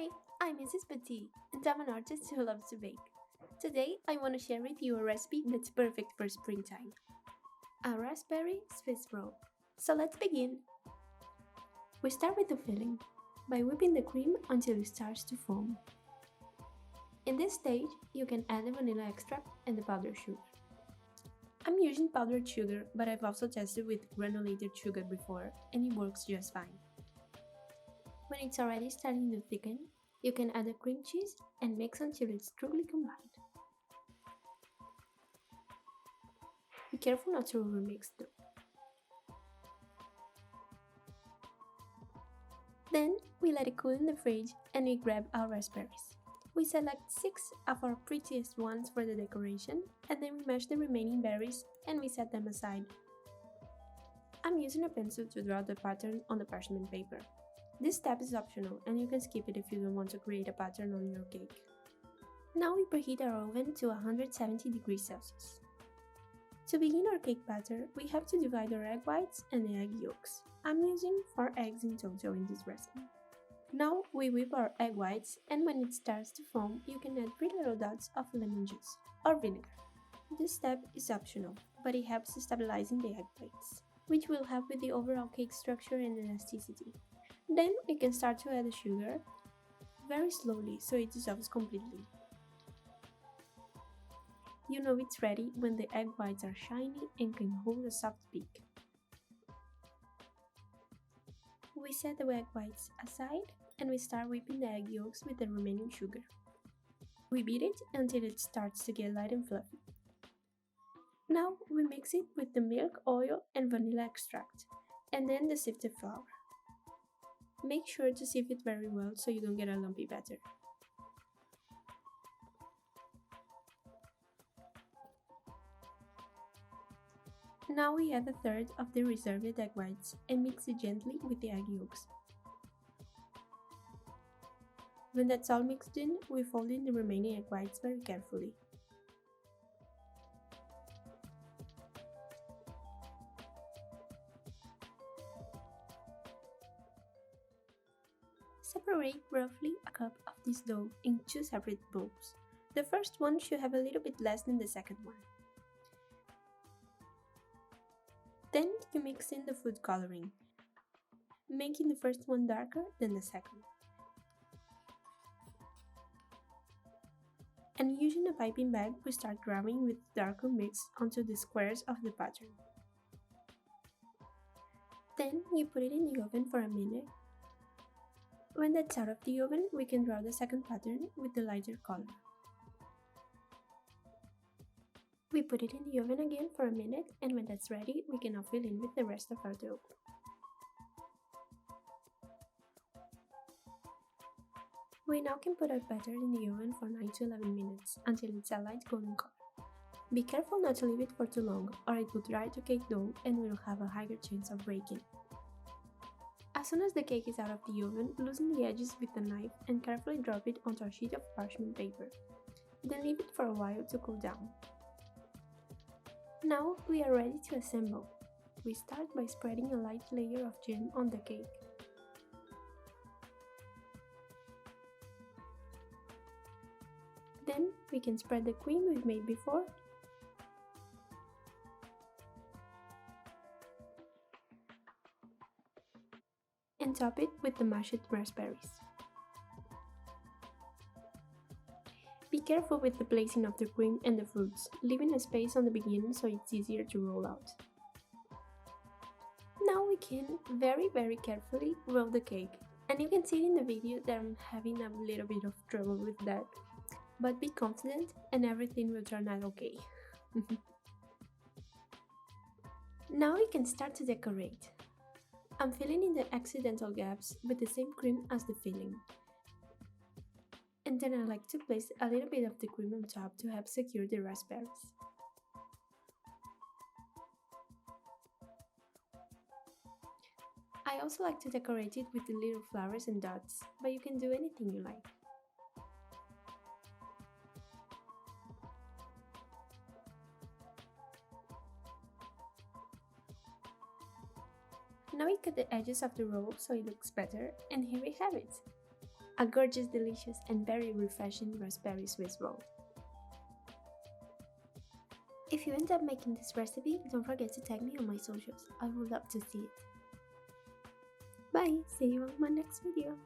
Hi, I'm Mrs. Petit, and I'm an artist who loves to bake. Today, I want to share with you a recipe that's perfect for springtime a raspberry Swiss roll. So let's begin. We start with the filling by whipping the cream until it starts to foam. In this stage, you can add the vanilla extract and the powdered sugar. I'm using powdered sugar, but I've also tested with granulated sugar before, and it works just fine. When it's already starting to thicken, you can add the cream cheese and mix until it's truly combined. Be careful not to overmix though. Then we let it cool in the fridge and we grab our raspberries. We select 6 of our prettiest ones for the decoration and then we mash the remaining berries and we set them aside. I'm using a pencil to draw the pattern on the parchment paper. This step is optional and you can skip it if you don't want to create a pattern on your cake. Now we preheat our oven to 170 degrees Celsius. To begin our cake batter, we have to divide our egg whites and the egg yolks. I'm using 4 eggs in total in this recipe. Now we whip our egg whites and when it starts to foam, you can add 3 little dots of lemon juice or vinegar. This step is optional, but it helps stabilizing the egg whites, which will help with the overall cake structure and elasticity. Then we can start to add the sugar very slowly so it dissolves completely. You know it's ready when the egg whites are shiny and can hold a soft peak. We set the egg whites aside and we start whipping the egg yolks with the remaining sugar. We beat it until it starts to get light and fluffy. Now we mix it with the milk, oil, and vanilla extract, and then the sifted flour. Make sure to sieve it very well so you don't get a lumpy batter. Now we add a third of the reserved egg whites and mix it gently with the egg yolks. When that's all mixed in, we fold in the remaining egg whites very carefully. Separate roughly a cup of this dough in 2 separate bowls. The first one should have a little bit less than the second one. Then you mix in the food coloring, making the first one darker than the second. And using a piping bag, we start rubbing with the darker mix onto the squares of the pattern. Then you put it in the oven for a minute. When that's out of the oven, we can draw the second pattern with the lighter color. We put it in the oven again for a minute and when that's ready, we can now fill in with the rest of our dough. We now can put our batter in the oven for 9 to 11 minutes until it's a light golden color. Be careful not to leave it for too long or it will dry to cake dough and will have a higher chance of breaking. As soon as the cake is out of the oven, loosen the edges with a knife and carefully drop it onto a sheet of parchment paper. Then leave it for a while to cool down. Now we are ready to assemble. We start by spreading a light layer of jam on the cake. Then we can spread the cream we've made before and top it with the mashed raspberries. Be careful with the placing of the cream and the fruits, leaving a space on the beginning so it's easier to roll out. Now we can very carefully roll the cake, and you can see in the video that I'm having a little bit of trouble with that, but be confident and everything will turn out okay. Now we can start to decorate. I'm filling in the accidental gaps with the same cream as the filling. And then I like to place a little bit of the cream on top to help secure the raspberries. I also like to decorate it with the little flowers and dots, but you can do anything you like. Now we cut the edges of the roll so it looks better, and here we have it! a gorgeous, delicious, and very refreshing raspberry Swiss roll. If you end up making this recipe, don't forget to tag me on my socials. I would love to see it. Bye! See you on my next video.